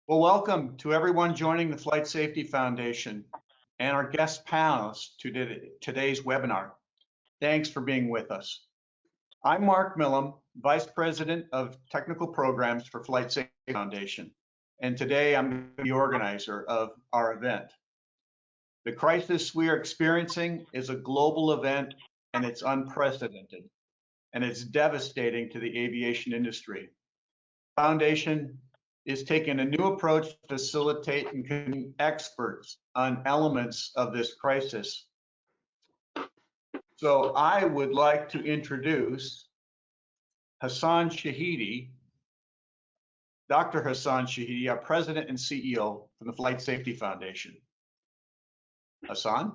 Well, welcome to everyone joining the Flight Safety Foundation and our guest panelists to today's webinar. Thanks for being with us. I'm Mark Millam, Vice President of Technical Programs for Flight Safety Foundation, and today I'm the organizer of our event. The crisis we are experiencing is a global event, and it's unprecedented, and it's devastating to the aviation industry. Foundation is taking a new approach to facilitate and connect experts on elements of this crisis. So I would like to introduce Hassan Shahidi, Dr. Hassan Shahidi, our President and CEO from the Flight Safety Foundation. Hassan?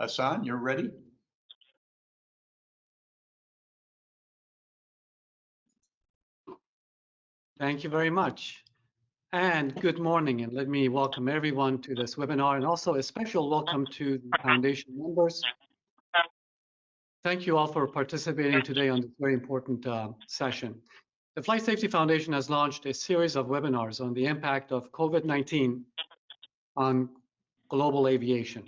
Hassan, you're ready? Thank you very much. And good morning, and let me welcome everyone to this webinar, and also a special welcome to the Foundation members. Thank you all for participating today on this very important session. The Flight Safety Foundation has launched a series of webinars on the impact of COVID-19 on global aviation,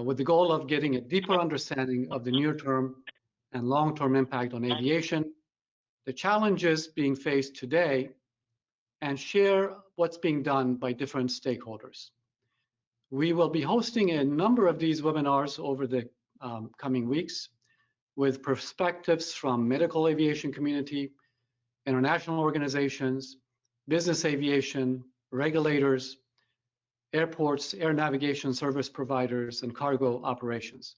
with the goal of getting a deeper understanding of the near-term and long-term impact on aviation, the challenges being faced today, and share what's being done by different stakeholders. We will be hosting a number of these webinars over the coming weeks with perspectives from medical aviation community, international organizations, business aviation, regulators, airports, air navigation service providers, and cargo operations.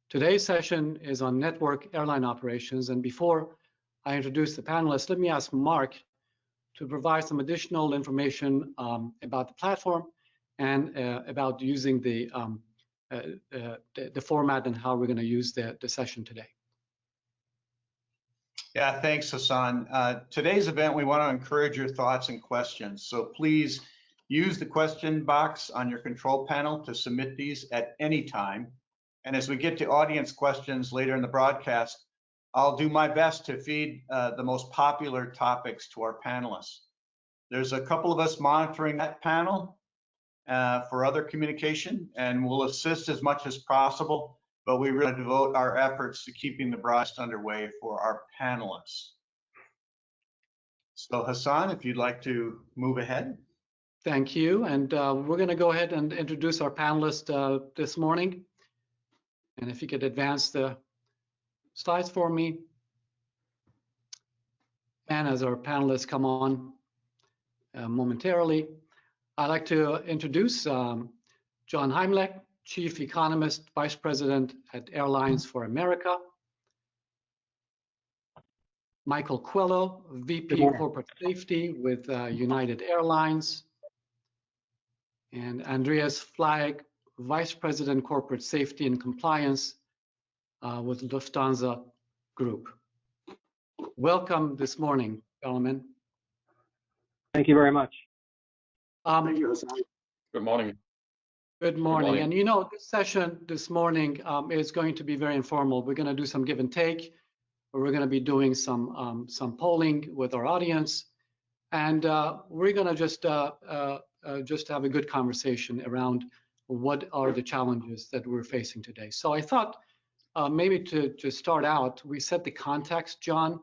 Today's session is on network airline operations, and before I introduce the panelists, let me ask Mark to provide some additional information about the platform and about using the format and how we're going to use the session today. Yeah, thanks, Hassan. Today's event, we want to encourage your thoughts and questions. So please use the question box on your control panel to submit these at any time. And as we get to audience questions later in the broadcast, I'll do my best to feed the most popular topics to our panelists. There's a couple of us monitoring that panel for other communication, and we'll assist as much as possible, but we really devote our efforts to keeping the broadcast underway for our panelists. So Hassan, if you'd like to move ahead. Thank you, and we're going to go ahead and introduce our panelists this morning. And if you could advance the slides for me. And as our panelists come on momentarily, I'd like to introduce John Heimlich, Chief Economist, Vice President at Airlines for America. Michael Quiello, VP Corporate Safety with United Airlines. And Andreas Flaig, Vice President Corporate Safety and Compliance with Lufthansa Group. Welcome this morning, gentlemen. Thank you very much. Thank you, Hassan. Good morning. Good morning. And you know, this session this morning is going to be very informal. We're going to do some give and take. We're going to be doing some polling with our audience, and we're going to just have a good conversation around what are the challenges that we're facing today. So I thought maybe to start out, we set the context, John,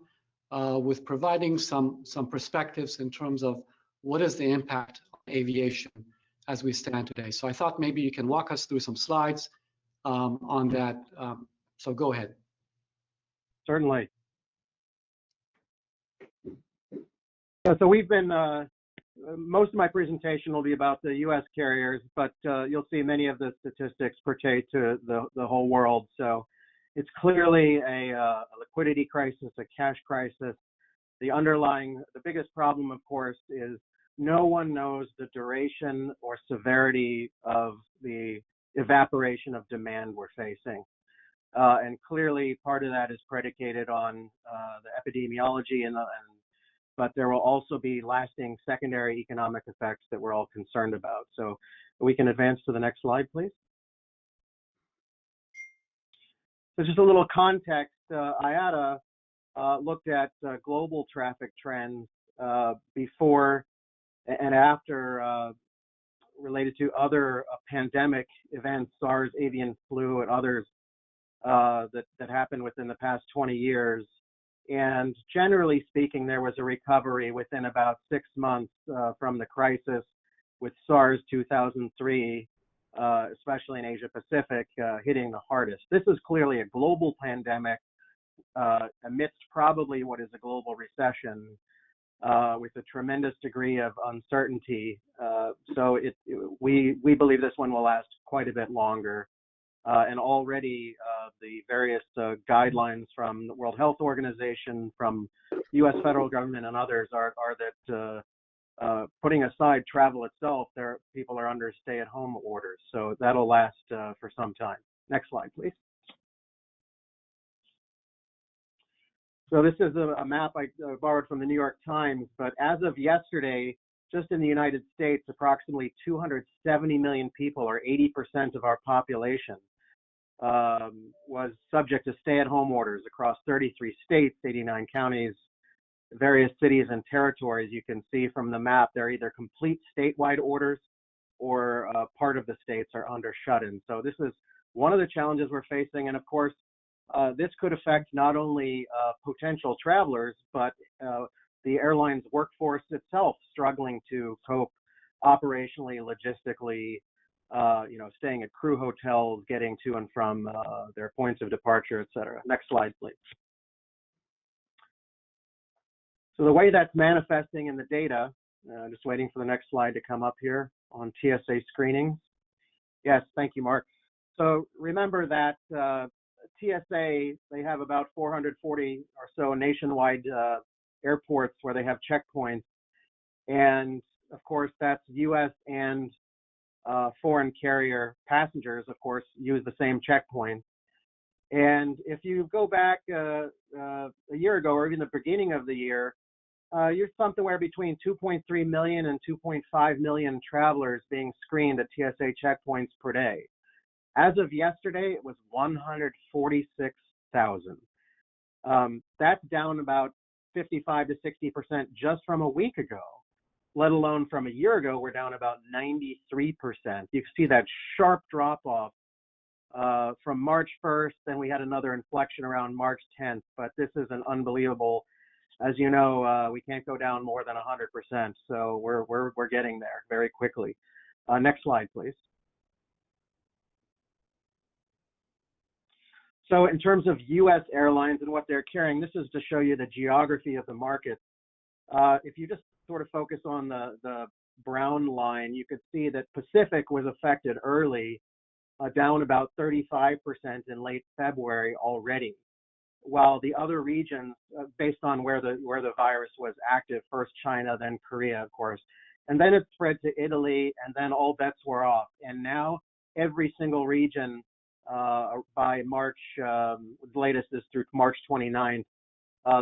with providing some perspectives in terms of what is the impact on aviation as we stand today. So I thought maybe you can walk us through some slides on that. So go ahead. Certainly. Yeah, so we've been, most of my presentation will be about the U.S. carriers, but you'll see many of the statistics pertain to the whole world. So it's clearly a liquidity crisis, a cash crisis. The biggest problem, of course, is no one knows the duration or severity of the evaporation of demand we're facing. And clearly part of that is predicated on the epidemiology, but there will also be lasting secondary economic effects that we're all concerned about. So we can advance to the next slide, please. So just a little context, IATA looked at global traffic trends before and after related to other pandemic events, SARS, avian flu, and others that happened within the past 20 years. And generally speaking, there was a recovery within about 6 months from the crisis with SARS 2003, especially in Asia Pacific, hitting the hardest. This is clearly a global pandemic amidst probably what is a global recession with a tremendous degree of uncertainty. So we believe this one will last quite a bit longer. And already the various guidelines from the World Health Organization, from U.S. federal government and others are that putting aside travel itself, people are under stay-at-home orders. So that'll last for some time. Next slide, please. So this is a map I borrowed from the New York Times, but as of yesterday, just in the United States, approximately 270 million people, or 80% of our population, was subject to stay-at-home orders across 33 states, 89 counties, various cities and territories. You can see from the map, they're either complete statewide orders or part of the states are under shut-in. So this is one of the challenges we're facing. And of course, this could affect not only potential travelers, but the airline's workforce itself struggling to cope operationally, logistically, staying at crew hotels, getting to and from their points of departure, et cetera. Next slide, please. So the way that's manifesting in the data, just waiting for the next slide to come up here on TSA screenings. Yes, thank you, Mark. So remember that TSA, they have about 440 or so nationwide airports where they have checkpoints. And of course, that's US and foreign carrier passengers, of course, use the same checkpoint. And if you go back a year ago, or even the beginning of the year, you're somewhere between 2.3 million and 2.5 million travelers being screened at TSA checkpoints per day. As of yesterday, it was 146,000. That's down about 55 to 60% just from a week ago, let alone from a year ago, we're down about 93%. You see that sharp drop off from March 1st, then we had another inflection around March 10th, but this is an unbelievable, as you know, we can't go down more than 100%, so we're getting there very quickly. Next slide, please. So in terms of US airlines and what they're carrying, this is to show you the geography of the market. If you just sort of focus on the brown line, you could see that Pacific was affected early, down about 35% in late February already, while the other regions, based on where the virus was active, first China, then Korea, of course, and then it spread to Italy, and then all bets were off. And now every single region by March, the latest is through March 29th,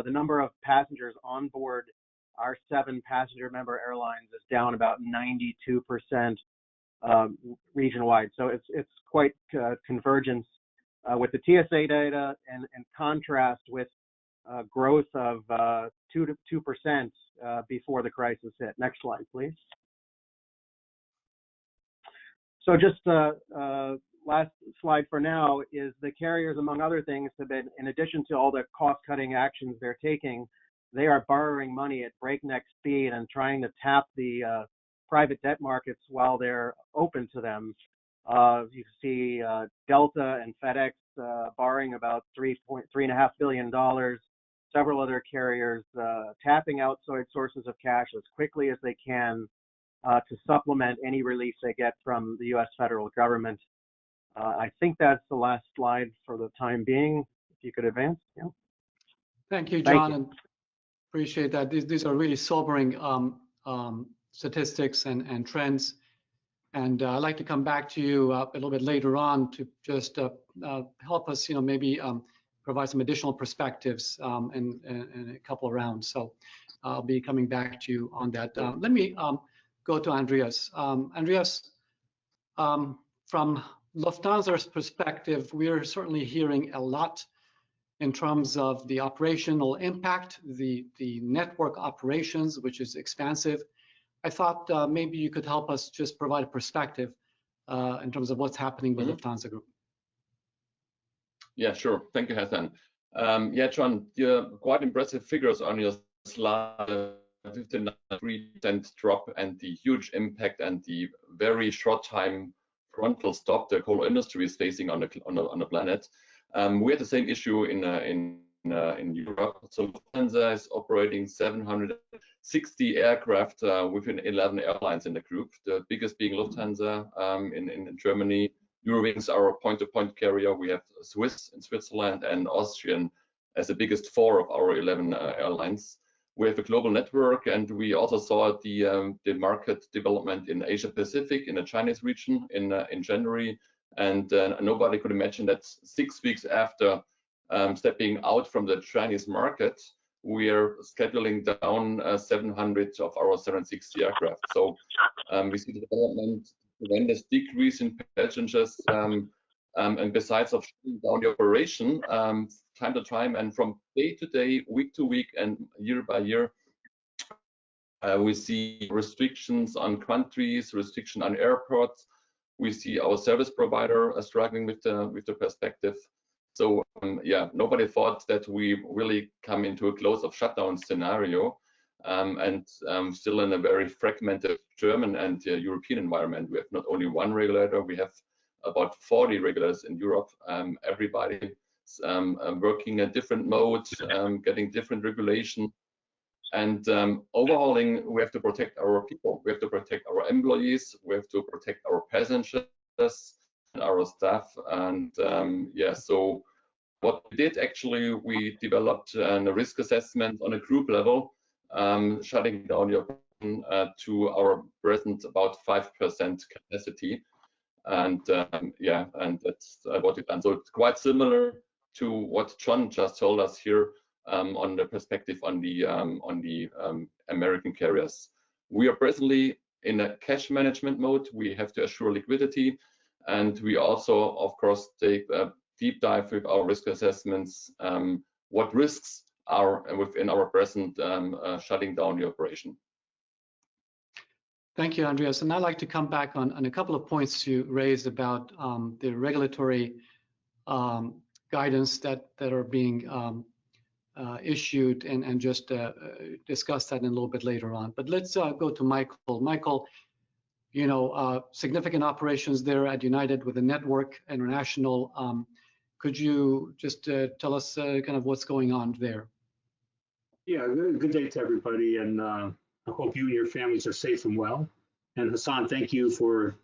the number of passengers on board our 7 passenger member airlines is down about 92% region-wide. So it's quite convergence with the TSA data, and contrast with growth of 2% before the crisis hit. Next slide, please. So just last slide for now is the carriers, among other things, have been, in addition to all the cost-cutting actions they're taking, they are borrowing money at breakneck speed and trying to tap the private debt markets while they're open to them. You see Delta and FedEx borrowing about $3.5 billion. Several other carriers tapping outside sources of cash as quickly as they can to supplement any relief they get from the U.S. federal government. I think that's the last slide for the time being. If you could advance. Yeah. Thank you, John, you. and appreciate that. These are really sobering statistics and trends. And I'd like to come back to you a little bit later on to just help us, maybe provide some additional perspectives in a couple of rounds. So I'll be coming back to you on that. Let me go to Andreas. Andreas, from Lufthansa's perspective, we're certainly hearing a lot in terms of the operational impact, the network operations, which is expansive. I thought maybe you could help us just provide a perspective in terms of what's happening with Lufthansa Group. Yeah, sure. Thank you, Hassan. Yeah, John, quite impressive figures on your slide. 59% drop and the huge impact and the very short time frontal stop the whole industry is facing on the planet. We had the same issue in Europe. So Lufthansa is operating 760 aircraft within 11 airlines in the group. The biggest being Lufthansa in Germany. Eurowings, our point-to-point carrier. We have Swiss in Switzerland and Austrian as the biggest 4 of our 11 airlines. We have a global network, and we also saw the market development in Asia Pacific in the Chinese region in January. And nobody could imagine that 6 weeks after stepping out from the Chinese market, we are scheduling down 700 of our 760 aircraft. So we see the development, tremendous decrease in passengers, and besides of shutting down the operation time to time and from day to day, week to week, and year by year, we see restrictions on countries, restriction on airports. We see our service provider struggling with the perspective. So yeah, nobody thought that we really come into a close of shutdown scenario, and still in a very fragmented German and European environment. We have not only one regulator, we have about 40 regulators in Europe. Everybody working in different modes, getting different regulation, and overhauling. We have to protect our people, we have to protect our employees, we have to protect our passengers and our staff. And yeah, so what we did actually, we developed a risk assessment on a group level, shutting down the operation to our present about 5% capacity. And yeah, and that's what we've done. So it's quite similar to what John just told us here on the perspective on the American carriers. We are presently in a cash management mode. We have to assure liquidity, and we also, of course, take a deep dive with our risk assessments, what risks are within our present shutting down the operation. Thank you, Andreas. And I'd like to come back on a couple of points you raised about the regulatory guidance that are being issued, and just discuss that in a little bit later on. But let's go to Michael. Michael, significant operations there at United with the network international. Could you just tell us kind of what's going on there? Yeah, good day to everybody, and I hope you and your families are safe and well. And Hassan, thank you to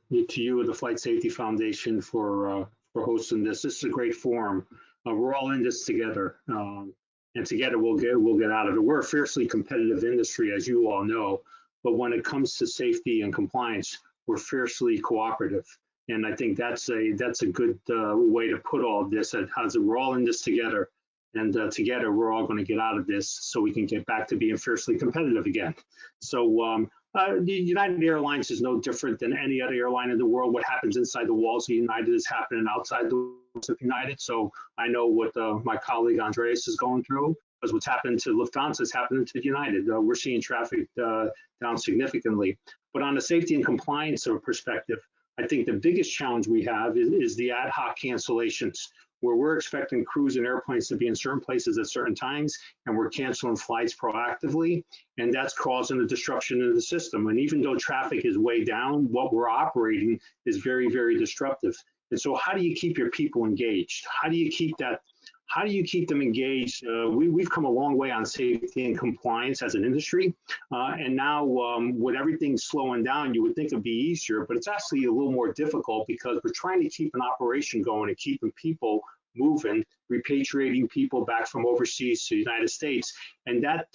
you and the Flight Safety Foundation for hosting this. This is a great forum. We're all in this together, and together we'll get out of it. We're a fiercely competitive industry, as you all know, but when it comes to safety and compliance, we're fiercely cooperative. And I think that's a good way to put all of this. We're all in this together, and together we're all going to get out of this so we can get back to being fiercely competitive again. So the United Airlines is no different than any other airline in the world. What happens inside the walls of United is happening outside the walls of United. So I know what my colleague Andreas is going through, because what's happened to Lufthansa is happening to United. We're seeing traffic down significantly. But on the safety and compliance perspective, I think the biggest challenge we have is the ad hoc cancellations, where we're expecting crews and airplanes to be in certain places at certain times, and we're canceling flights proactively, and that's causing a disruption in the system. And even though traffic is way down, what we're operating is very, very disruptive. And so how do you keep your people engaged? How do you keep them engaged? We've come a long way on safety and compliance as an industry. And now with everything slowing down, you would think it'd be easier, but it's actually a little more difficult, because we're trying to keep an operation going and keeping people moving, repatriating people back from overseas to the United States. And that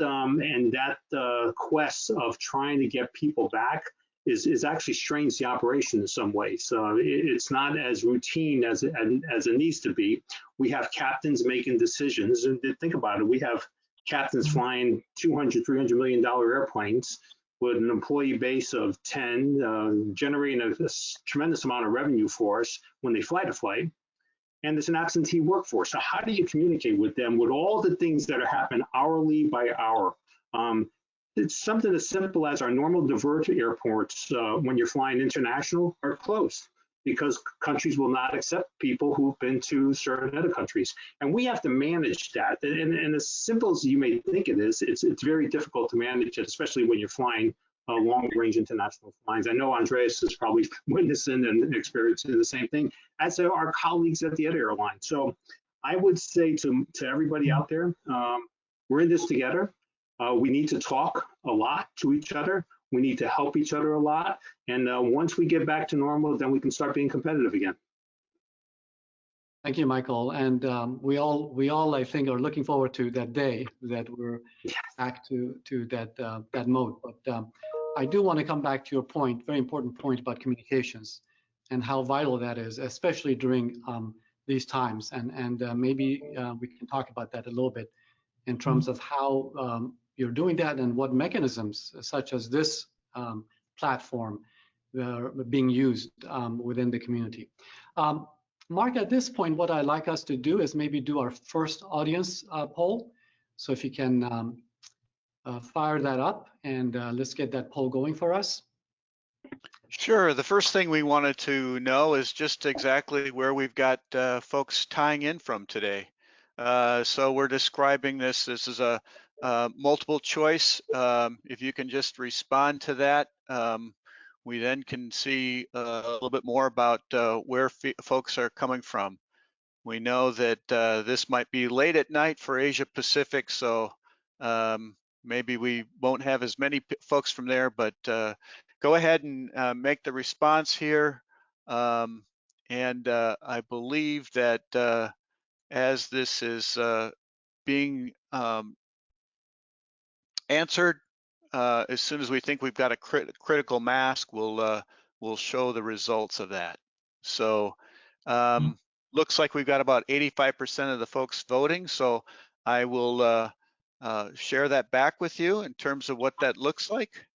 quest of trying to get people back is actually strains the operation in some ways. So it's not as routine as it needs to be. We have captains making decisions, and think about it. We have captains flying $200, $300 million airplanes with an employee base of 10, generating a tremendous amount of revenue for us when they fly to flight. And it's an absentee workforce. So how do you communicate with them with all the things that are happening hourly by hour? It's something as simple as our normal diversion airports when you're flying international are closed because countries will not accept people who've been to certain other countries. And we have to manage that. And as simple as you may think it is, it's very difficult to manage it, especially when you're flying long-range international flights. I know Andreas is probably witnessing and experiencing the same thing, as are our colleagues at the other airlines. So I would say to everybody out there, we're in this together. We need to talk a lot to each other. We need to help each other a lot. And once we get back to normal, then we can start being competitive again. Thank you, Michael. And we all, I think, are looking forward to that day that we're back to that mode. But I do want to come back to your point, very important point about communications and how vital that is, especially during these times. And maybe we can talk about that a little bit in terms of how you're doing that and what mechanisms, such as this platform, are being used within the community. Mark, at this point, what I'd like us to do is maybe do our first audience poll. So if you can fire that up and let's get that poll going for us. Sure. The first thing we wanted to know is just exactly where we've got folks tying in from today. So we're describing this as a multiple choice. If you can just respond to that, we then can see a little bit more about where folks are coming from. We know that this might be late at night for Asia Pacific, so maybe we won't have as many folks from there, but go ahead and make the response here. And I believe that as this is being answered, as soon as we think we've got a critical mass, we'll show the results of that. So looks like we've got about 85% of the folks voting. So I will share that back with you in terms of what that looks like.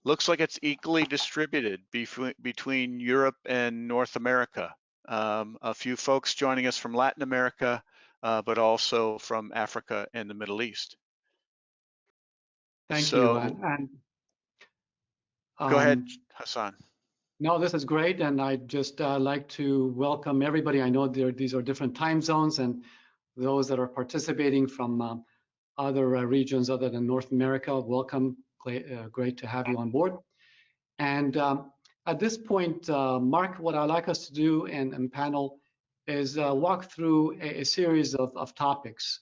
Looks like it's equally distributed between Europe and North America. A few folks joining us from Latin America, but also from Africa and the Middle East. Thank you. And go ahead, Hassan. No, this is great, and I'd just like to welcome everybody. I know these are different time zones, and those that are participating from other regions other than North America, welcome. Great to have you on board. And at this point, Mark, what I'd like us to do and panel is walk through a series of topics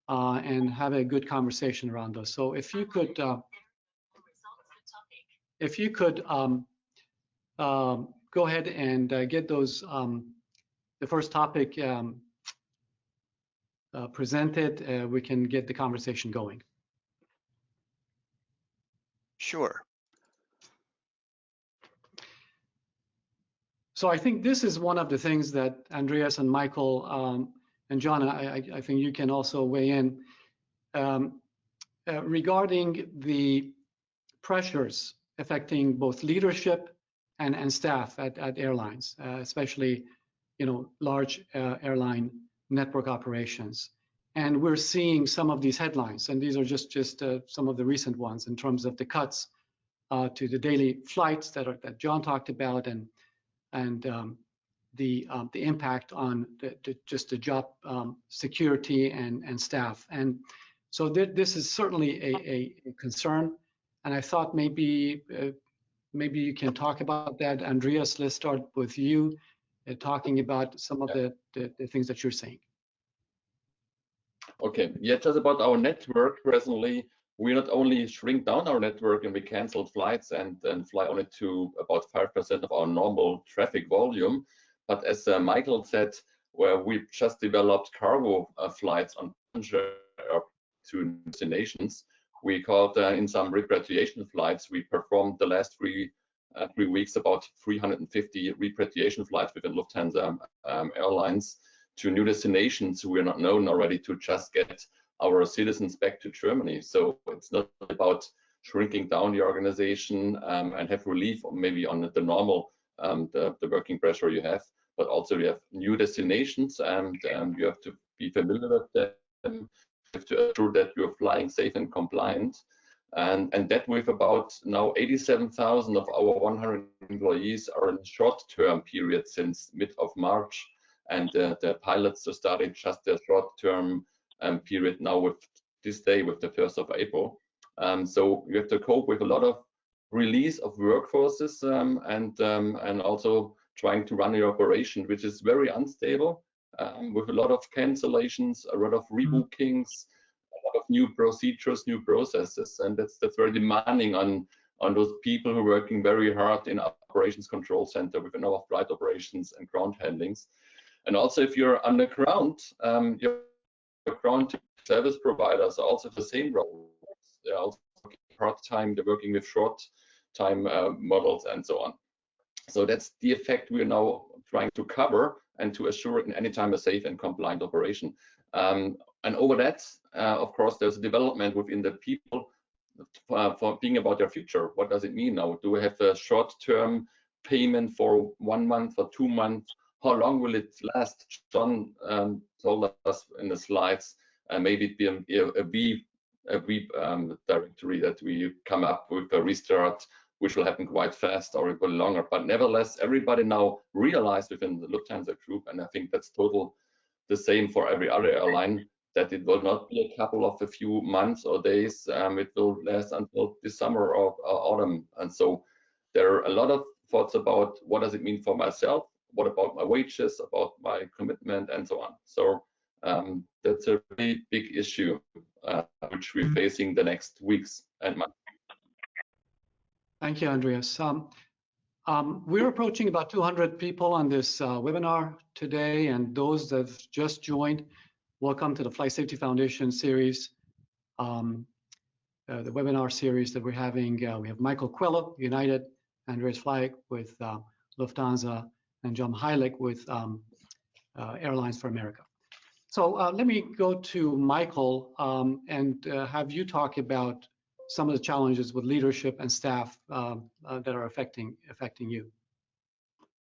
and have a good conversation around those. So if you could go ahead and get those, the first topic presented, we can get the conversation going. Sure. So I think this is one of the things that Andreas and Michael and John, I think you can also weigh in regarding the pressures affecting both leadership and staff at airlines, especially, large airline network operations. And we're seeing some of these headlines, and these are just some of the recent ones in terms of the cuts to the daily flights that John talked about, and the impact on just the job security and staff. And so this is certainly a concern. And I thought maybe you can talk about that. Andreas, let's start with you talking about some of the things that you're saying. Okay, yeah, just about our network. Presently, we not only shrink down our network and we cancel flights and fly only to about 5% of our normal traffic volume, but as Michael said, where we've just developed cargo flights on to destinations we called in some repatriation flights. We performed the last 3 weeks about 350 repatriation flights within Lufthansa Airlines to new destinations who are not known already, to just get our citizens back to Germany. So it's not about shrinking down the organization and have relief maybe on the normal the working pressure you have, but also you have new destinations and you have to be familiar with them. You have to ensure that you're flying safe and compliant. And that with about now 87,000 of our 100 employees are in short-term period since mid of March, and the pilots are starting just their short-term period now with this day, with the 1st of April. So you have to cope with a lot of release of workforces and also trying to run your operation, which is very unstable, with a lot of cancellations, a lot of rebookings, a lot of new procedures, new processes, and that's very demanding on those people who are working very hard in operations control center within our flight operations and ground handlings. And also, if you're on the ground, your ground service providers are also the same role. They're also part-time, they're working with short-time models and so on. So that's the effect we're now trying to cover and to assure in any time a safe and compliant operation. And over that, of course, there's a development within the people for being about their future. What does it mean now? Do we have a short-term payment for 1 month or 2 months? How long will it last? John told us in the slides, maybe it be a V directory that we come up with a restart, which will happen quite fast or it will longer. But nevertheless, everybody now realized within the Lufthansa group, and I think that's the same for every other airline, that it will not be a couple of a few months or days. It will last until the summer or autumn. And so there are a lot of thoughts about what does it mean for myself, what about my wages, about my commitment, and so on. So that's a really big issue which we're facing the next weeks and months. Thank you, Andreas. We're approaching about 200 people on this webinar today, and those that have just joined, welcome to the Flight Safety Foundation series, the webinar series that we're having. We have Michael Quiello, United, Andreas Flaig with Lufthansa, and John Heimlich with Airlines for America. So let me go to Michael and have you talk about some of the challenges with leadership and staff that are affecting you.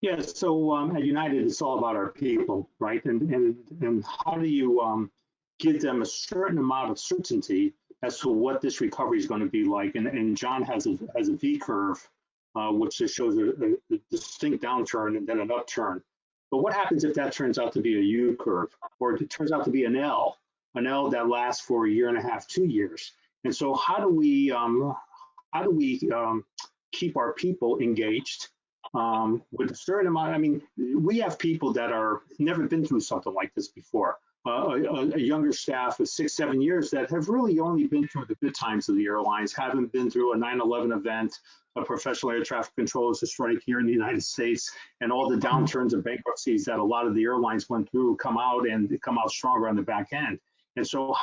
Yeah, so at United, it's all about our people, right? And how do you give them a certain amount of certainty as to what this recovery is going to be like? And John has a V curve, which just shows a distinct downturn and then an upturn. But what happens if that turns out to be a U curve, or it turns out to be an L that lasts for 1.5 years, 2 years? And so how do we keep our people engaged with a certain amount? I mean, we have people that are never been through something like this before. A younger staff of 6, 7 years that have really only been through the good times of the airlines, haven't been through a 9/11 event, a professional air traffic controllers strike here in the United States, and all the downturns and bankruptcies that a lot of the airlines went through come out stronger on the back end. And so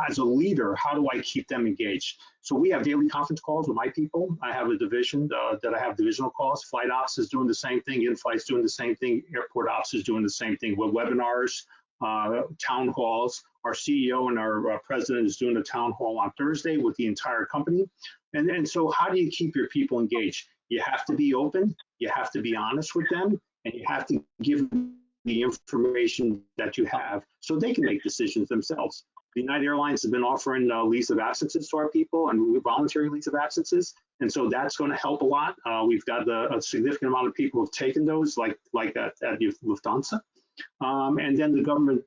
as a leader, how do I keep them engaged? So we have daily conference calls with my people. I have a division that I have divisional calls. Flight ops is doing the same thing. In-flight's doing the same thing. Airport ops is doing the same thing with webinars, town halls. Our CEO and our president is doing a town hall on Thursday with the entire company. And so how do you keep your people engaged? You have to be open. You have to be honest with them, and you have to give them the information that you have so they can make decisions themselves. The United Airlines has been offering leaves of absences to our people and voluntary leaves of absences. And so that's going to help a lot. We've got a significant amount of people who have taken those, like at Lufthansa. And then the government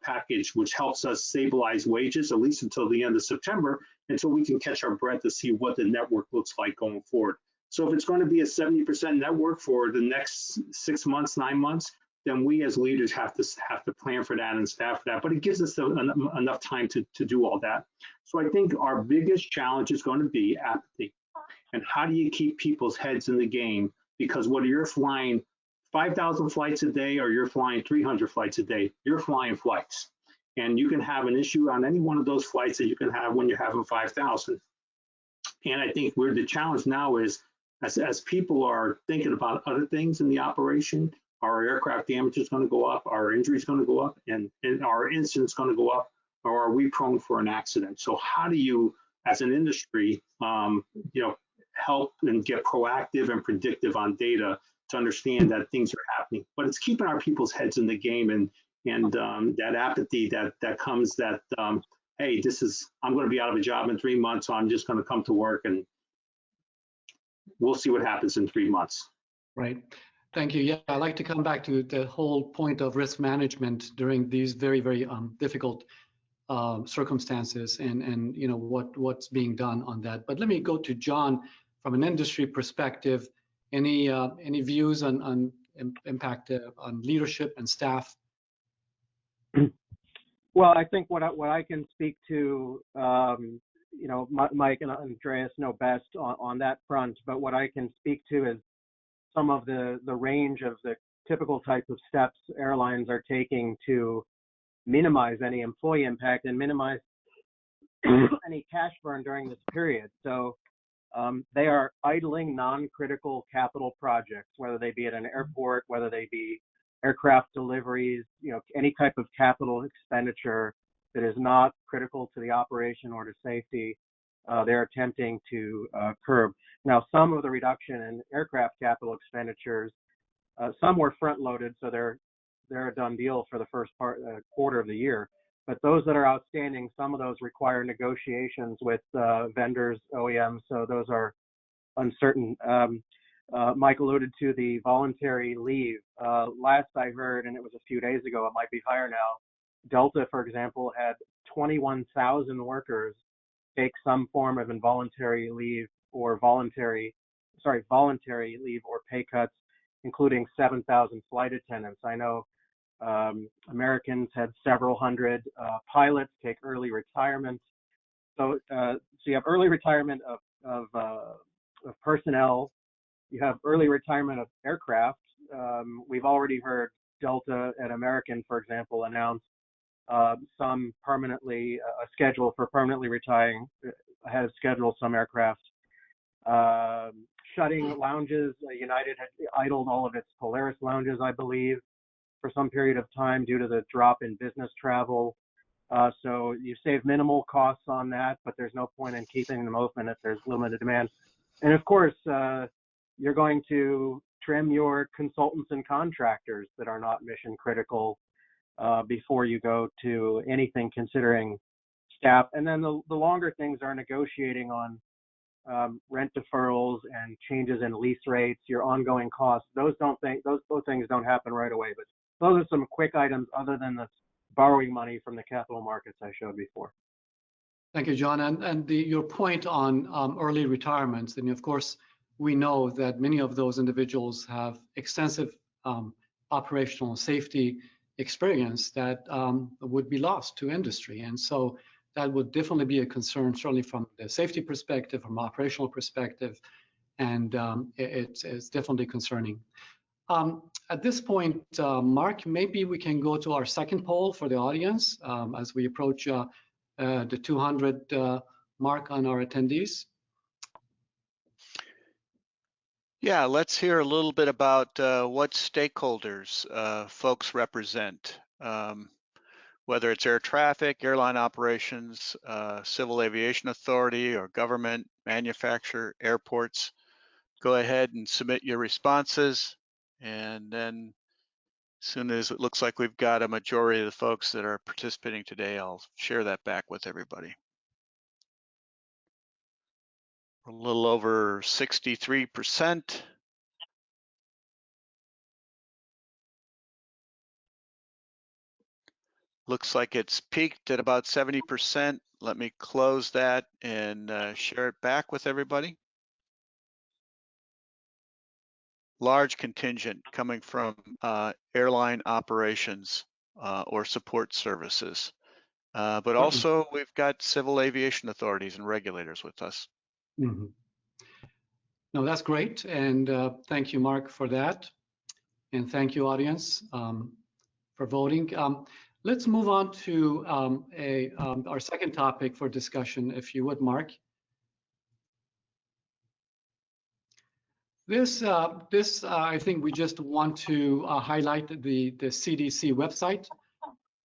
package, which helps us stabilize wages, at least until the end of September, until we can catch our breath to see what the network looks like going forward. So if it's going to be a 70% network for the next 6 months, 9 months, then we as leaders have to plan for that and staff for that. But it gives us enough time to do all that. So I think our biggest challenge is going to be apathy. And how do you keep people's heads in the game? Because whether you're flying 5,000 flights a day or you're flying 300 flights a day, you're flying flights. And you can have an issue on any one of those flights that you can have when you're having 5,000. And I think where the challenge now is, as people are thinking about other things in the operation, are aircraft damages going to go up? Are injuries going to go up? And are incidents going to go up? Or are we prone for an accident? So how do you, as an industry, help and get proactive and predictive on data to understand that things are happening? But it's keeping our people's heads in the game, and that apathy that comes that, hey, I'm going to be out of a job in 3 months, so I'm just going to come to work and we'll see what happens in 3 months. Right. Thank you. Yeah, I'd like to come back to the whole point of risk management during these very, very difficult circumstances, and what's being done on that. But let me go to John from an industry perspective. Any views on impact on leadership and staff? Well, I think what I can speak to, Mike and Andreas know best on that front, but what I can speak to is some of the range of the typical type of steps airlines are taking to minimize any employee impact and minimize any cash burn during this period. So they are idling non-critical capital projects, whether they be at an airport, whether they be aircraft deliveries, any type of capital expenditure that is not critical to the operation or to safety. They're attempting to curb. Now, some of the reduction in aircraft capital expenditures, some were front-loaded, so they're a done deal for the first quarter of the year. But those that are outstanding, some of those require negotiations with vendors, OEMs, so those are uncertain. Mike alluded to the voluntary leave. Last I heard, and it was a few days ago, it might be higher now, Delta, for example, had 21,000 workers take some form of involuntary leave or voluntary leave or pay cuts, including 7,000 flight attendants. I know Americans had several hundred pilots take early retirement. So you have early retirement of personnel. You have early retirement of aircraft. We've already heard Delta and American, for example, announce some permanently a schedule for permanently retiring, has scheduled some aircraft. Shutting lounges. United had idled all of its Polaris lounges, I believe, for some period of time due to the drop in business travel. So you save minimal costs on that, but there's no point in keeping them open if there's limited demand. And of course, you're going to trim your consultants and contractors that are not mission critical before you go to anything considering staff. And then the longer things are negotiating on rent deferrals and changes in lease rates, your ongoing costs. Those things don't happen right away. But those are some quick items other than the borrowing money from the capital markets I showed before. Thank you, John. And your point on early retirements, and of course, we know that many of those individuals have extensive operational safety experience that would be lost to industry. And so that would definitely be a concern, certainly from the safety perspective, from operational perspective, and it's definitely concerning. At this point, Mark, maybe we can go to our second poll for the audience as we approach the 200 mark on our attendees. Yeah, let's hear a little bit about what stakeholders folks represent, whether it's air traffic, airline operations, civil aviation authority, or government, manufacturer, airports. Go ahead and submit your responses, and then as soon as it looks like we've got a majority of the folks that are participating today, I'll share that back with everybody. We're a little over 63%. Looks like it's peaked at about 70%. Let me close that and share it back with everybody. Large contingent coming from airline operations or support services. But also we've got civil aviation authorities and regulators with us. Mm-hmm. No, that's great. And thank you, Mark, for that. And thank you, audience, for voting. Let's move on to our second topic for discussion, if you would, Mark. This, I think we just want to highlight the CDC website,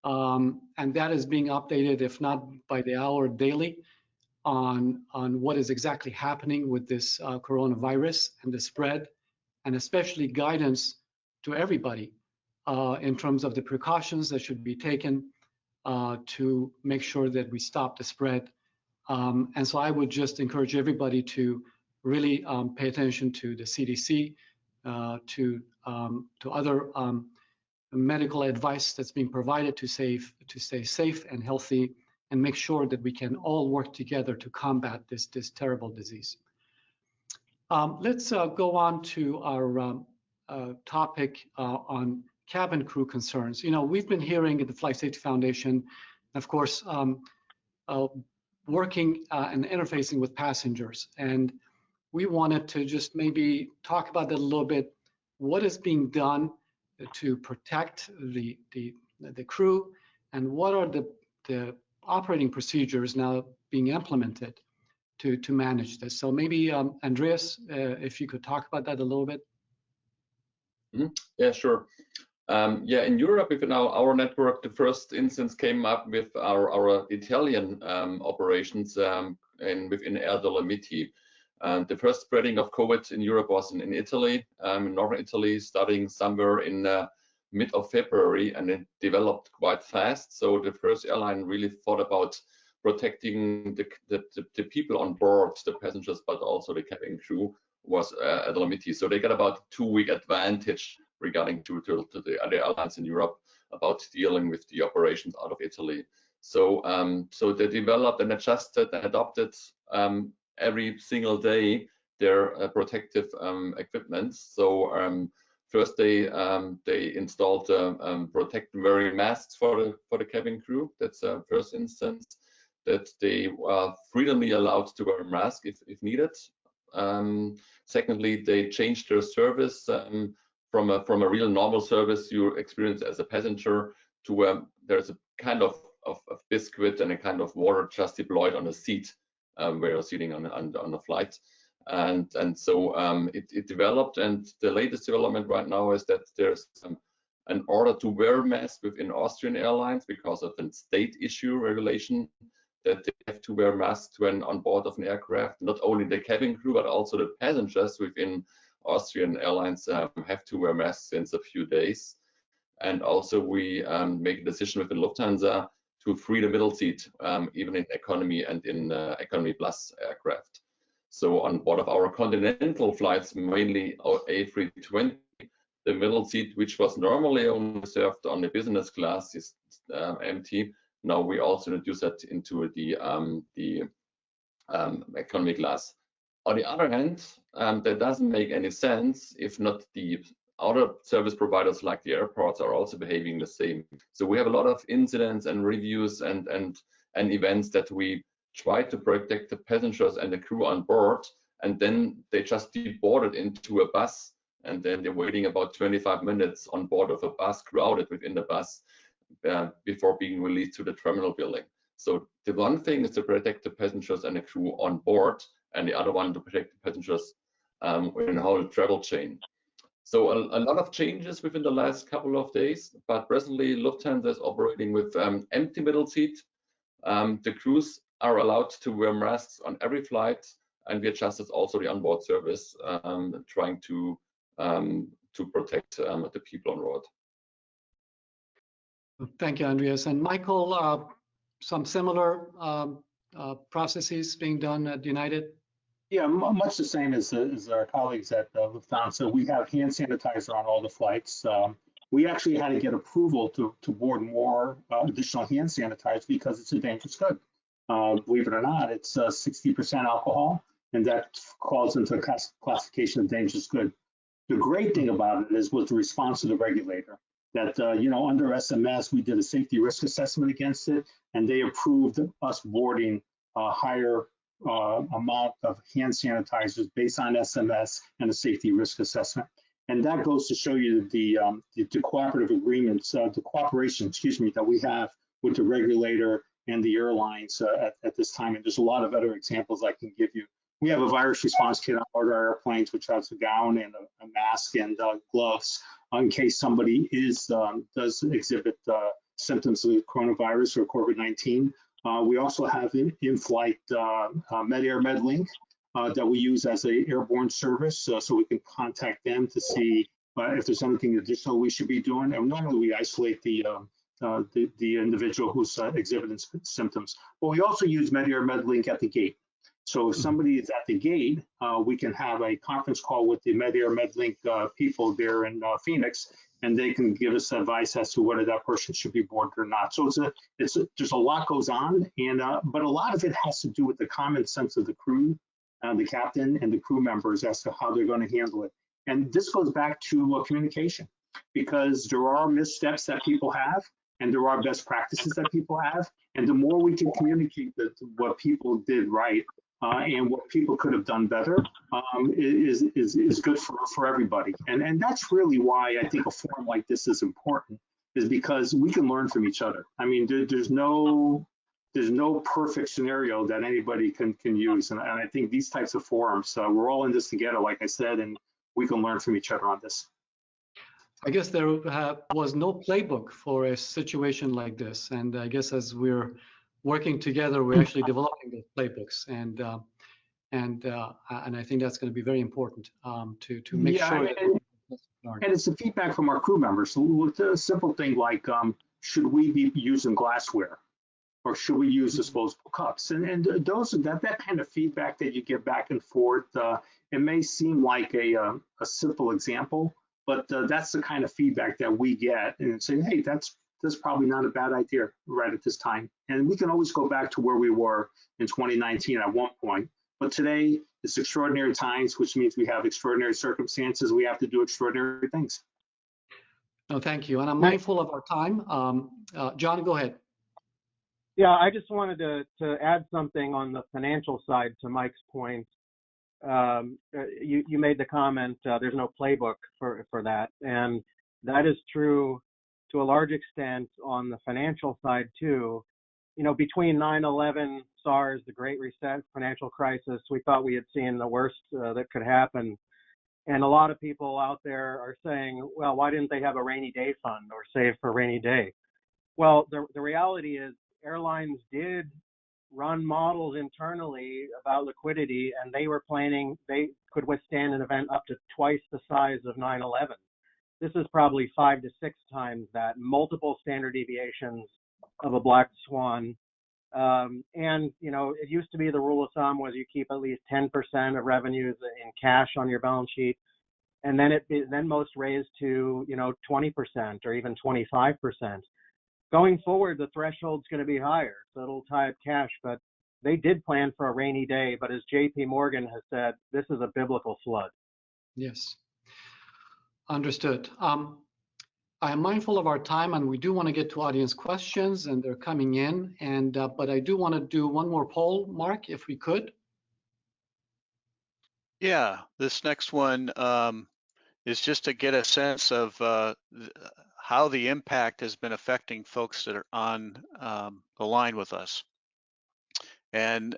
and that is being updated, if not by the hour, daily, on what is exactly happening with this coronavirus and the spread, and especially guidance to everybody in terms of the precautions that should be taken to make sure that we stop the spread. And so I would just encourage everybody to really pay attention to the CDC, to other medical advice that's being provided to stay safe and healthy, and make sure that we can all work together to combat this terrible disease. Let's go on to our topic on cabin crew concerns. You know, we've been hearing at the Flight Safety Foundation, of course, working and interfacing with passengers, and we wanted to just maybe talk about that a little bit. What is being done to protect the crew, and what are the operating procedures now being implemented to manage this? So maybe Andreas, if you could talk about that a little bit. Yeah, sure. Yeah, in Europe, within our network, the first instance came up with our Italian operations within Air Dolomiti. The first spreading of COVID in Europe was in Italy, in northern Italy, starting somewhere in mid of February, and it developed quite fast. So the first airline really thought about protecting the people on board, the passengers, but also the cabin crew was at Dolomiti. So they got about 2-week advantage regarding to the other airlines in Europe about dealing with the operations out of Italy. So so they developed and adjusted and adopted every single day their protective equipment. So first they installed protect wearing masks for the cabin crew. That's the first instance, that they are freely allowed to wear a mask if needed. Secondly, they changed their service from a real normal service you experience as a passenger to there's a kind of biscuit and a kind of water just deployed on a seat where you're sitting on a flight. And so it developed, and the latest development right now is that there's an order to wear masks within Austrian Airlines because of a state issue regulation, that they have to wear masks when on board of an aircraft. Not only the cabin crew, but also the passengers within Austrian Airlines have to wear masks since a few days. And also we make a decision within Lufthansa to free the middle seat, even in economy and in economy plus aircraft. So on board of our continental flights, mainly our A320, the middle seat, which was normally only reserved on the business class, is empty. Now we also introduce that into the economy class. On the other hand, that doesn't make any sense if not the other service providers like the airports are also behaving the same. So we have a lot of incidents and reviews and events that we try to protect the passengers and the crew on board, and then they just deboarded into a bus, and then they're waiting about 25 minutes on board of a bus, crowded within the bus, before being released to the terminal building. So the one thing is to protect the passengers and the crew on board, and the other one to protect the passengers in the whole travel chain. So a lot of changes within the last couple of days, but presently Lufthansa is operating with empty middle seat. The crews are allowed to wear masks on every flight, and we adjusted also the onboard service, trying to protect the people on board. Thank you, Andreas. And Michael, some similar processes being done at United? Yeah, much the same as our colleagues at Lufthansa. We have hand sanitizer on all the flights. We actually had to get approval to board more additional hand sanitizer because it's a dangerous good. Believe it or not, it's 60% alcohol, and that calls into a classification of dangerous good. The great thing about it was the response to the regulator. That under SMS, we did a safety risk assessment against it, and they approved us boarding a higher amount of hand sanitizers based on SMS and a safety risk assessment. And that goes to show you the cooperative agreements, the cooperation, excuse me, that we have with the regulator and the airlines at this time. And there's a lot of other examples I can give you. We have a virus response kit on board our airplanes, which has a gown and a mask and gloves in case somebody does exhibit symptoms of coronavirus or COVID-19. We also have in-flight MedAir MedLink that we use as an airborne service, so we can contact them to see if there's anything additional we should be doing. And normally we isolate the individual who's exhibiting symptoms. But we also use MedAir MedLink at the gate. So if somebody is at the gate, we can have a conference call with the MedAir MedLink people there in Phoenix, and they can give us advice as to whether that person should be boarded or not. So there's a lot goes on, and but a lot of it has to do with the common sense of the crew, the captain, and the crew members as to how they're going to handle it. And this goes back to communication, because there are missteps that people have, and there are best practices that people have, and the more we can communicate what people did right and what people could have done better is good for everybody. And that's really why I think a forum like this is important, is because we can learn from each other. I mean, there's no perfect scenario that anybody can use. And I think these types of forums, we're all in this together, like I said, and we can learn from each other on this. I guess there was no playbook for a situation like this. And I guess as we're working together, we're actually developing the playbooks. And I think that's going to be very important to make sure that. And it's the feedback from our crew members. So with a simple thing like, should we be using glassware? Or should we use disposable cups? And that kind of feedback that you get back and forth, it may seem like a simple example, but that's the kind of feedback that we get and say, hey, that's probably not a bad idea right at this time. And we can always go back to where we were in 2019 at one point. But today, it's extraordinary times, which means we have extraordinary circumstances. We have to do extraordinary things. No, thank you. And I'm mindful of our time. John, go ahead. Yeah, I just wanted to add something on the financial side to Mike's point. You made the comment, there's no playbook for that. And that is true to a large extent on the financial side too. You know, between 9/11, SARS, the Great Reset, financial crisis, we thought we had seen the worst that could happen. And a lot of people out there are saying, well, why didn't they have a rainy day fund or save for a rainy day? Well, the reality is airlines did run models internally about liquidity, and they were planning they could withstand an event up to twice the size of 9/11. This is probably 5 to 6 times that, multiple standard deviations of a black swan. And, you know, it used to be the rule of thumb was you keep at least 10% of revenues in cash on your balance sheet. And then most raised to, 20% or even 25%. Going forward, the threshold's going to be higher, so it'll tie up cash. But they did plan for a rainy day. But as J.P. Morgan has said, this is a biblical flood. Yes. Understood. I am mindful of our time, and we do want to get to audience questions, and they're coming in. And but I do want to do one more poll, Mark, if we could. Yeah, this next one is just to get a sense of how the impact has been affecting folks that are on the line with us. And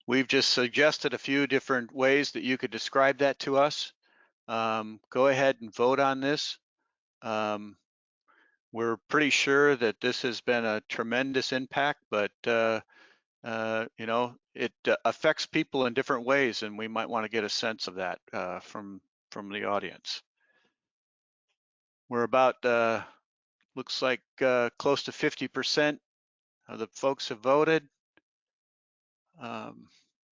we've just suggested a few different ways that you could describe that to us. Go ahead and vote on this. We're pretty sure that this has been a tremendous impact, but it affects people in different ways, and we might want to get a sense of that from the audience. We're about, looks like close to 50% of the folks have voted.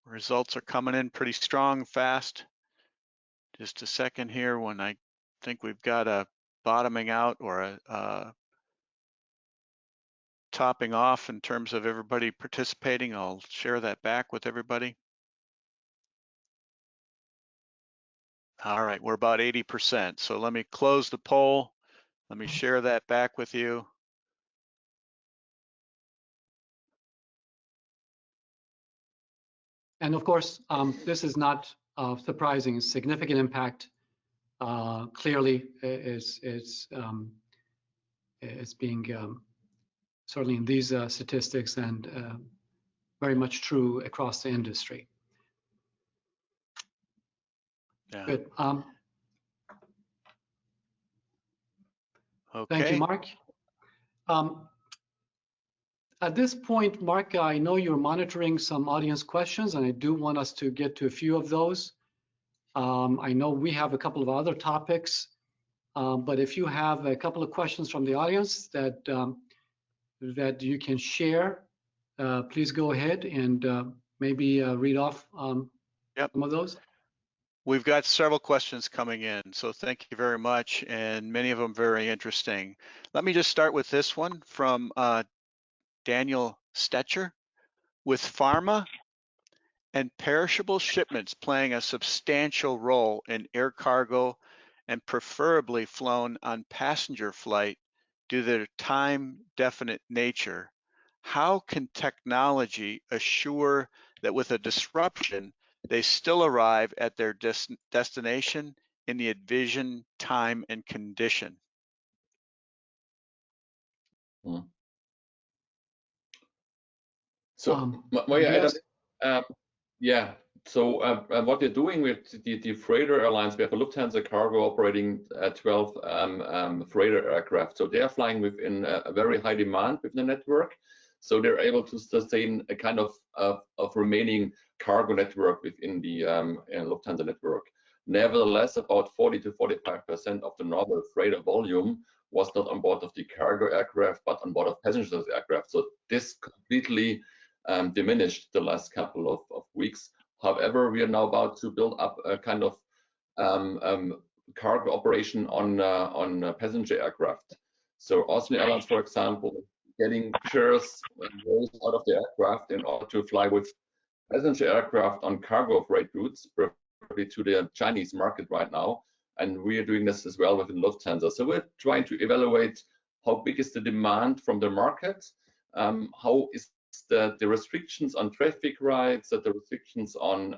Results are coming in pretty strong, fast. Just a second here when I think we've got a bottoming out or a topping off in terms of everybody participating. I'll share that back with everybody. All right, we're about 80%. So let me close the poll. Let me share that back with you. And of course, this is not surprising. Significant impact clearly is being certainly in these statistics and very much true across the industry. Yeah. Good. Okay. Thank you, Mark. At this point, Mark, I know you're monitoring some audience questions, and I do want us to get to a few of those. I know we have a couple of other topics, but if you have a couple of questions from the audience that that you can share, please go ahead and maybe read off some of those. We've got several questions coming in, so thank you very much, and many of them very interesting. Let me just start with this one from Daniel Stetcher. With pharma and perishable shipments playing a substantial role in air cargo and preferably flown on passenger flight due to their time-definite nature, how can technology assure that with a disruption, they still arrive at their destination in the envisioned time and condition? So, Andreas? yeah. So what we're doing with the freighter airlines, we have a Lufthansa Cargo operating 12 freighter aircraft. So they're flying within a very high demand within the network. So they're able to sustain a kind of remaining cargo network within the Lufthansa network. Nevertheless, about 40 to 45% of the normal freighter volume was not on board of the cargo aircraft, but on board of passengers aircraft. So this completely diminished the last couple of weeks. However, we are now about to build up a kind of cargo operation on passenger aircraft. So Austrian Airlines, for example, getting shares and rolls out of the aircraft in order to fly with passenger aircraft on cargo freight routes, preferably to the Chinese market right now. And we are doing this as well within Lufthansa. So we're trying to evaluate how big is the demand from the market, how is the restrictions on traffic rights, the restrictions on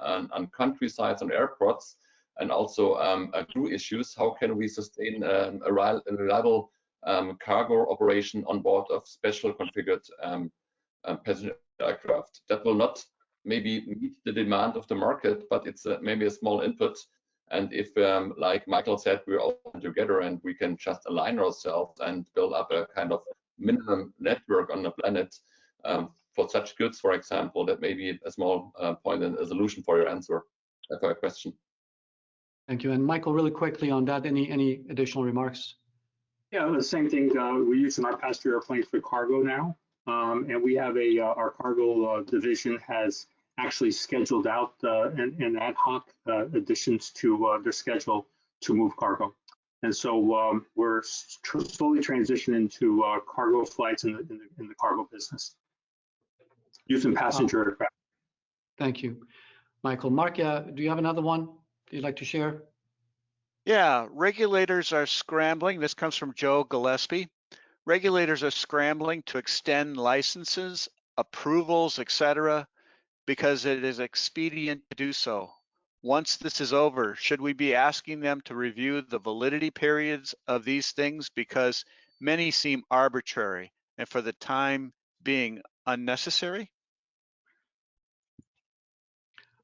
countrysides, on airports, and also crew issues. How can we sustain a reliable cargo operation on board of special configured passenger aircraft? That will not maybe meet the demand of the market, but it's maybe a small input. And if, like Michael said, we're all together and we can just align ourselves and build up a kind of minimum network on the planet for such goods, for example, that may be a small point and a solution for your answer, for your question. Thank you. And Michael, really quickly on that, any additional remarks? Yeah, the same thing. We're using our passenger airplanes for cargo now, and we have our cargo division has actually scheduled out an ad hoc additions to their schedule to move cargo. And so we're slowly transitioning to cargo flights in the cargo business using passenger aircraft. Thank you, Michael. Mark, do you have another one you'd like to share? Yeah, regulators are scrambling. This comes from Joe Gillespie. Regulators are scrambling to extend licenses, approvals, etc., because it is expedient to do so. Once this is over, should we be asking them to review the validity periods of these things, because many seem arbitrary and for the time being unnecessary?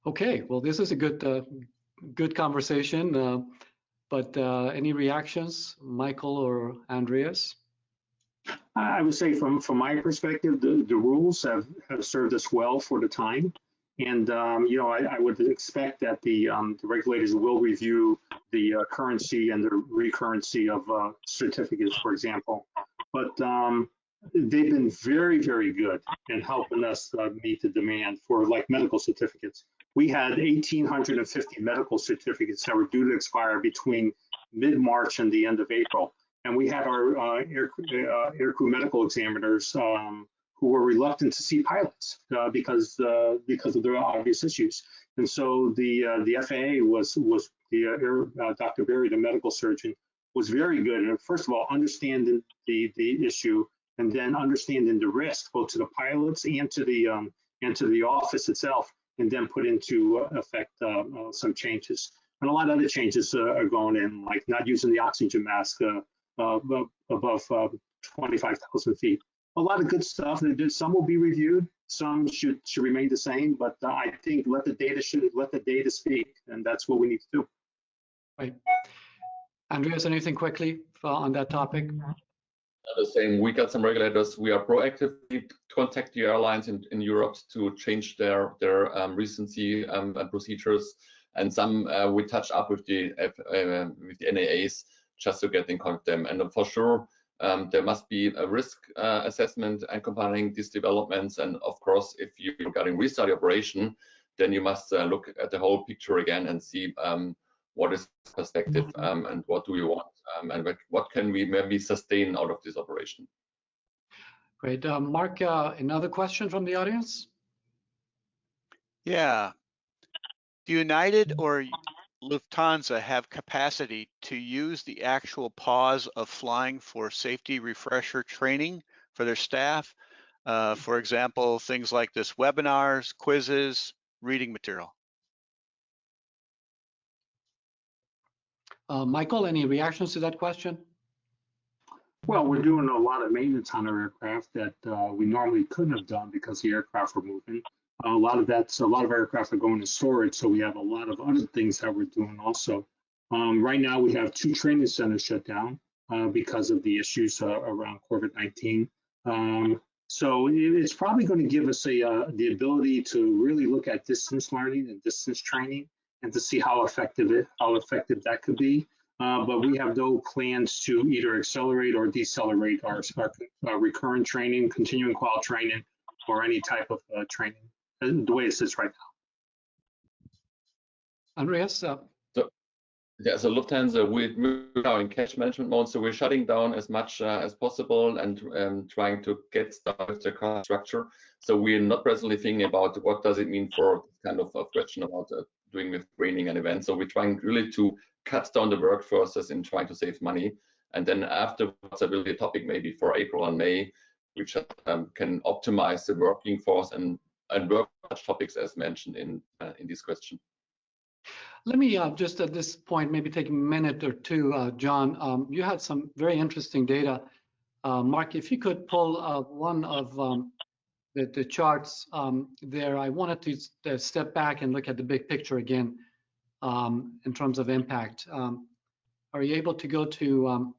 Okay, well, this is a good conversation, but any reactions, Michael or Andreas? I would say from my perspective, the rules have served us well for the time. And, you know, I would expect that the regulators will review the currency and the recurrency of certificates, for example. But they've been very, very good in helping us meet the demand for like medical certificates. We had 1,850 medical certificates that were due to expire between mid-March and the end of April. And we had our aircrew medical examiners who were reluctant to see pilots because of their obvious issues. And so the FAA was Dr. Berry, the medical surgeon, was very good. And first of all, understanding the issue, and then understanding the risk both to the pilots and to the office itself, and then put into effect some changes. And a lot of other changes are going in, like not using the oxygen mask above 25,000 feet. A lot of good stuff. Some will be reviewed, some should remain the same, but I think let the data speak, and that's what we need to do. Right. Andreas, anything quickly on that topic? The same. We got some regulators. We are proactively contact the airlines in Europe to change their recency and procedures, and some we touch up with the NAAs just to get in contact with them. And for sure, there must be a risk assessment accompanying these developments. And of course, if you're regarding restart operation, then you must look at the whole picture again and see what is perspective and what do we want and what can we maybe sustain out of this operation. Great. Mark, another question from the audience? Yeah. Do United or Lufthansa have capacity to use the actual pause of flying for safety refresher training for their staff? For example, things like this webinars, quizzes, reading material. Michael, any reactions to that question? Well, we're doing a lot of maintenance on our aircraft that we normally couldn't have done because the aircraft were moving. A lot of our aircraft are going to storage, so we have a lot of other things that we're doing also. Right now, we have 2 training centers shut down because of the issues around COVID-19. So it's probably going to give us the ability to really look at distance learning and distance training and to see how effective that could be. But we have no plans to either accelerate or decelerate our recurrent training, continuing qual training, or any type of training the way it sits right now. Andreas? Yeah, so Lufthansa, we are in cash management mode, so we're shutting down as much as possible and trying to get started with the cost structure. So we're not presently thinking about what does it mean for kind of a question about doing with training and events. So we're trying really to cut down the workforces and trying to save money. And then afterwards, there will be a topic maybe for April and May, which can optimize the working force and work such topics as mentioned in this question. Let me just at this point maybe take a minute or two, John. You had some very interesting data. Mark, if you could pull one of the charts there, I wanted to step back and look at the big picture again in terms of impact. Are you able to go to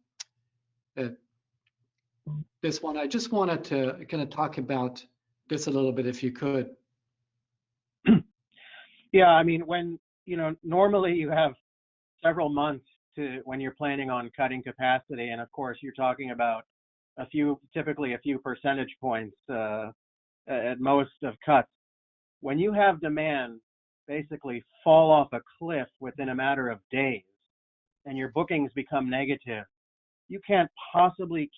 this one? I just wanted to kind of talk about this a little bit, if you could. Yeah, I mean, normally you have several months when you're planning on cutting capacity, and of course you're talking about typically a few percentage points at most of cuts. When you have demand basically fall off a cliff within a matter of days, and your bookings become negative, you can't possibly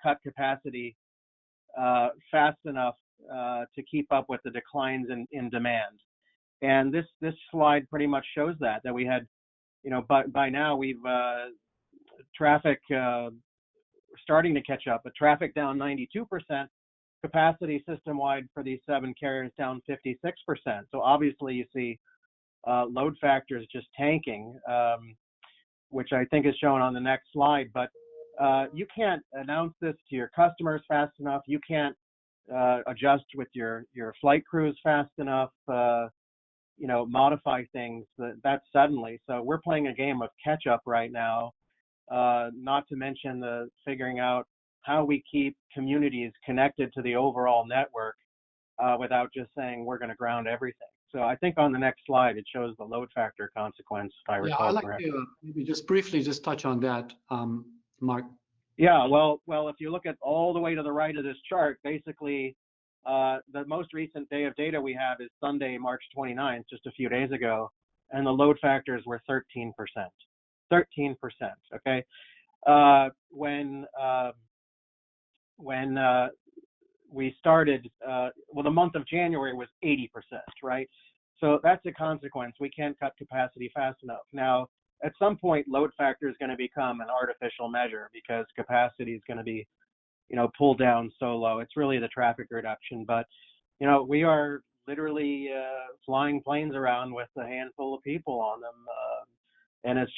cut capacity fast enough to keep up with the declines in demand. And this slide pretty much shows that we had, by now we've traffic starting to catch up, but traffic down 92%, capacity system-wide for these 7 carriers down 56%. So obviously you see load factors just tanking, which I think is shown on the next slide. But you can't announce this to your customers fast enough. You can't adjust with your flight crews fast enough. Modify things that suddenly. So we're playing a game of catch up right now, not to mention the figuring out how we keep communities connected to the overall network without just saying we're going to ground everything. So I think on the next slide, it shows the load factor consequence, if I recall I'd like correctly. to maybe just briefly touch on that, Mark. Yeah, well, if you look at all the way to the right of this chart, basically, the most recent day of data we have is Sunday, March 29th, just a few days ago, and the load factors were 13%. 13%, okay? When we started, the month of January was 80%, right? So that's a consequence. We can't cut capacity fast enough. Now, at some point, load factor is going to become an artificial measure because capacity is going to be pulled down so low. It's really the traffic reduction, but we are literally flying planes around with a handful of people on them, and it's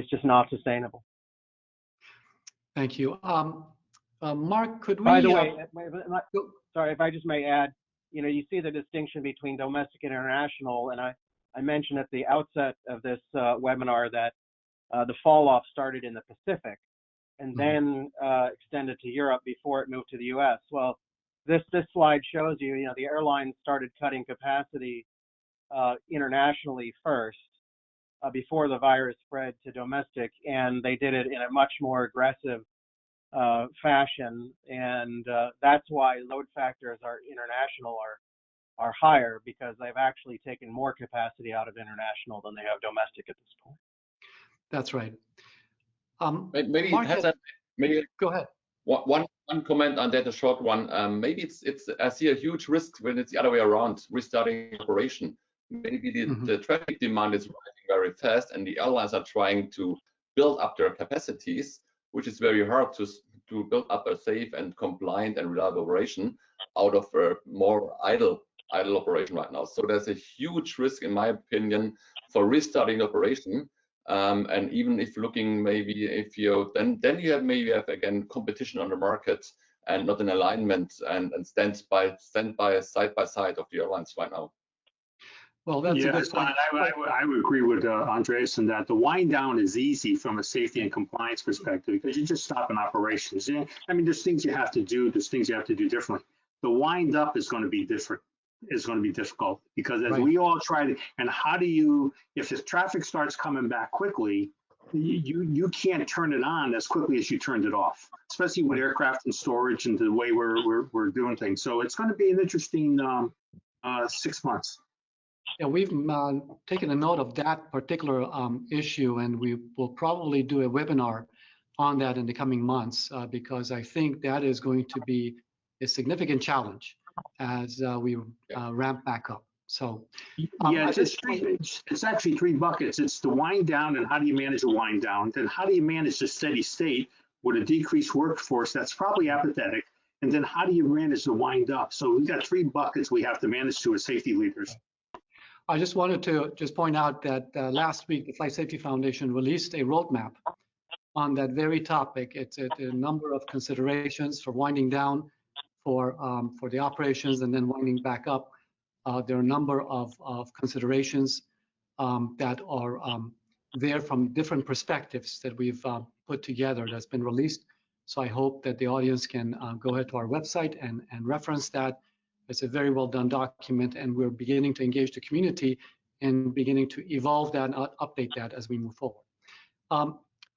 just not sustainable. Thank you. Mark, could we? By the way, sorry, if I just may add, you see the distinction between domestic and international, and I mentioned at the outset of this webinar that the fall off started in the Pacific and then extended to Europe before it moved to the US. Well, this slide shows you, the airlines started cutting capacity internationally first before the virus spread to domestic, and they did it in a much more aggressive fashion, and that's why load factors are international are higher, because they've actually taken more capacity out of international than they have domestic at this point. That's right. Maybe Mark, maybe go ahead. One comment on that, a short one. Maybe it's I see a huge risk when it's the other way around, restarting operation. Maybe the traffic demand is rising very fast, and the airlines are trying to build up their capacities, which is very hard to build up a safe and compliant and reliable operation out of a more idle operation right now. So there's a huge risk, in my opinion, for restarting operation. And even if looking, maybe if you then you have again competition on the market and not an alignment and stand by side by side of the airlines right now. Well, that's a good point. I would agree with Andreas in that the wind down is easy from a safety and compliance perspective, because you just stop an operations. I mean, there's things you have to do, there's things you have to do differently. The wind up is going to be different. It's going to be difficult, because as we all try to, and how do you, if the traffic starts coming back quickly, you can't turn it on as quickly as you turned it off, especially with aircraft and storage and the way we're doing things. So it's going to be an interesting 6 months. Yeah, we've taken a note of that particular issue, and we will probably do a webinar on that in the coming months, because I think that is going to be a significant challenge as we ramp back up. So yeah, it's actually three buckets. It's the wind down, and how do you manage a wind down? Then how do you manage the steady state with a decreased workforce that's probably apathetic? And then how do you manage the wind up? So we've got three buckets we have to manage to as safety leaders. I just wanted to point out that last week the Flight Safety Foundation released a roadmap on that very topic. It's a number of considerations for winding down, for the operations, and then winding back up. There are a number of considerations that are there from different perspectives that we've put together that's been released. So I hope that the audience can go ahead to our website and reference that. It's a very well done document, and we're beginning to engage the community and beginning to evolve that and update that as we move forward.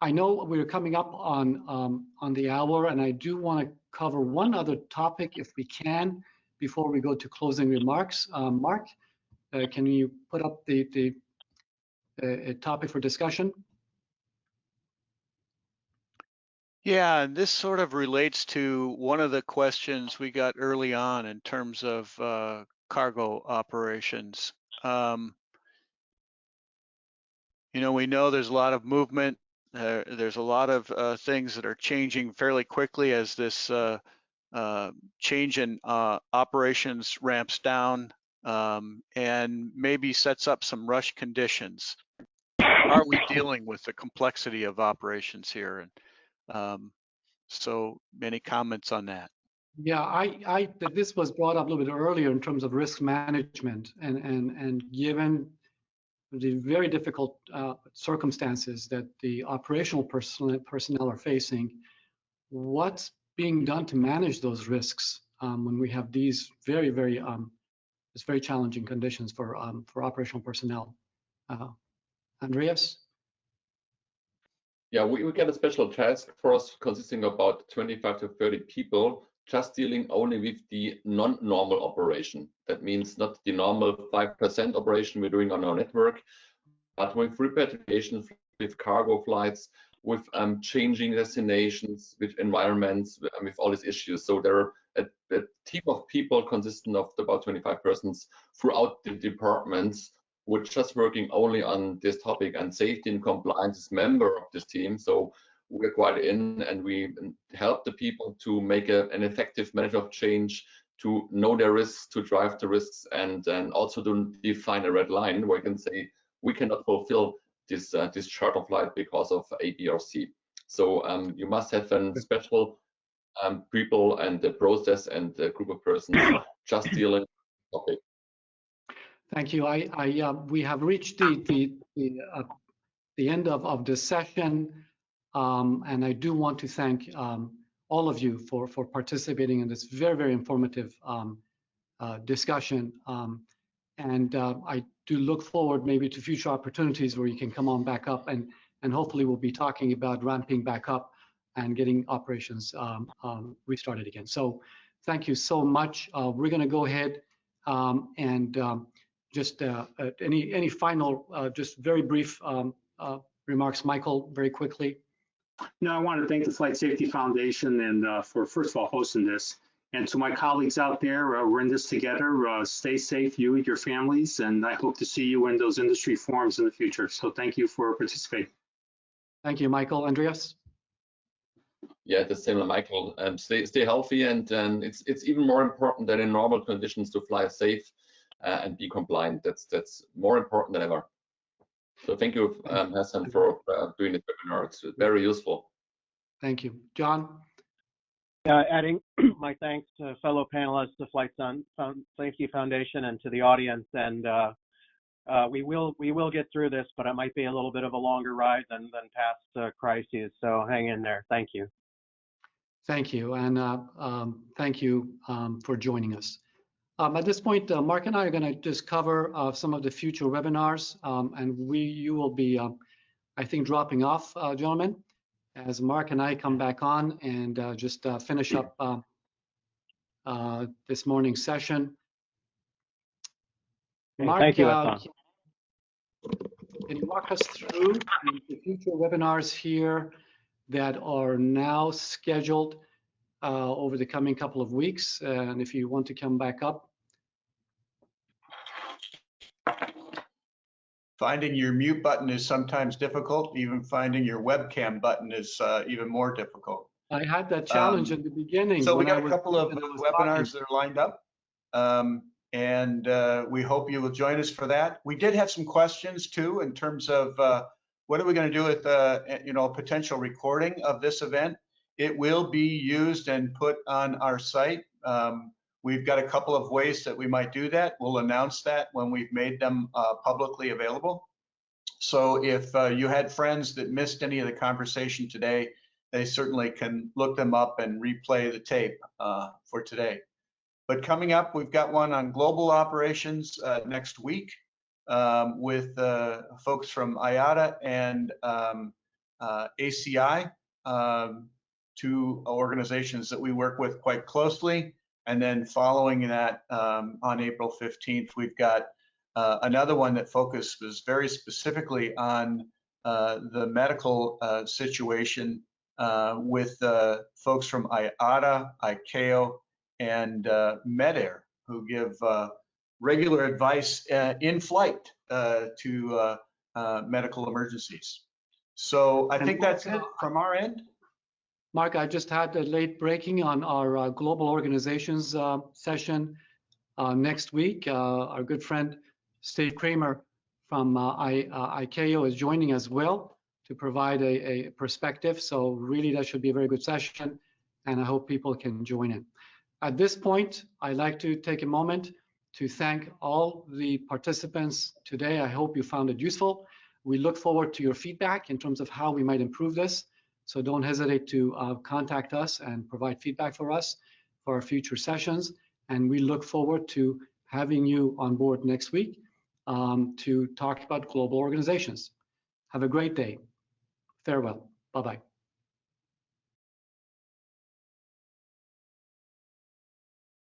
I know we're coming up on the hour, and I do want to cover one other topic if we can before we go to closing remarks. Mark, can you put up the topic for discussion? Yeah, and this sort of relates to one of the questions we got early on in terms of cargo operations. We know there's a lot of movement. There's a lot of things that are changing fairly quickly as this change in operations ramps down and maybe sets up some rush conditions. How are we dealing with the complexity of operations here? And so many comments on that. Yeah, this was brought up a little bit earlier in terms of risk management, and given the very difficult circumstances that the operational personnel are facing, what's being done to manage those risks when we have these very challenging conditions for operational personnel? Andreas? Yeah, we get a special task force consisting of about 25 to 30 people, just dealing only with the non-normal operation. That means not the normal 5% operation we're doing on our network, but with repatriation, with cargo flights, with changing destinations, with environments, with all these issues. So there are a team of people consisting of about 25 persons throughout the departments, we're just working only on this topic, and safety and compliance is member of this team. So we're quite in, and we help the people to make an effective management of change, to know their risks, to drive the risks, and also to define a red line where you can say we cannot fulfill this chart of light because of A, B, or C. So you must have a special people and the process and the group of persons just dealing with the topic. Thank you. We have reached the end of this session, and I do want to thank all of you for participating in this very, very informative discussion. I do look forward maybe to future opportunities where you can come on back up, and hopefully we'll be talking about ramping back up and getting operations restarted again. So thank you so much. We're going to go ahead and just any final, just very brief remarks, Michael, very quickly. No, I want to thank the Flight Safety Foundation and for first of all hosting this. And to my colleagues out there, we're in this together. Stay safe, you and your families, and I hope to see you in those industry forums in the future. So thank you for participating. Thank you, Michael. Andreas? Yeah, the same, Michael. Stay healthy, and it's even more important than in normal conditions to fly safe and be compliant. That's more important than ever. So thank you, Hassan, for doing the webinar. It's very useful. Thank you. John? Adding my thanks to fellow panelists, the Flight Safety Foundation, and to the audience. And we will get through this, but it might be a little bit of a longer ride than past crises. So hang in there. Thank you. Thank you, and thank you for joining us. At this point, Mark and I are going to just cover some of the future webinars, and you will be, I think, dropping off, gentlemen, as Mark and I come back on and just finish up this morning's session. Mark, thank you, Hassan. Can you walk us through the future webinars here that are now scheduled over the coming couple of weeks? And if you want to come back up. Finding your mute button is sometimes difficult. Even finding your webcam button is even more difficult. I had that challenge in the beginning. So we got a couple of webinars that are lined up, and we hope you will join us for that. We did have some questions too in terms of what are we going to do with a potential recording of this event. It will be used and put on our site. We've got a couple of ways that we might do that. We'll announce that when we've made them publicly available. So if you had friends that missed any of the conversation today, they certainly can look them up and replay the tape for today. But coming up, we've got one on global operations next week with folks from IATA and ACI, two organizations that we work with quite closely. And then following that, on April 15th, we've got another one that focuses very specifically on the medical situation with folks from IATA, ICAO, and MedAir, who give regular advice in flight to medical emergencies. So I think that's it from our end. Mark, I just had a late breaking on our global organizations session next week. Our good friend Steve Kramer from ICAO is joining as well to provide a perspective. So really, that should be a very good session, and I hope people can join in. At this point, I'd like to take a moment to thank all the participants today. I hope you found it useful. We look forward to your feedback in terms of how we might improve this. So don't hesitate to contact us and provide feedback for us for our future sessions. And we look forward to having you on board next week to talk about global organizations. Have a great day. Farewell. Bye-bye.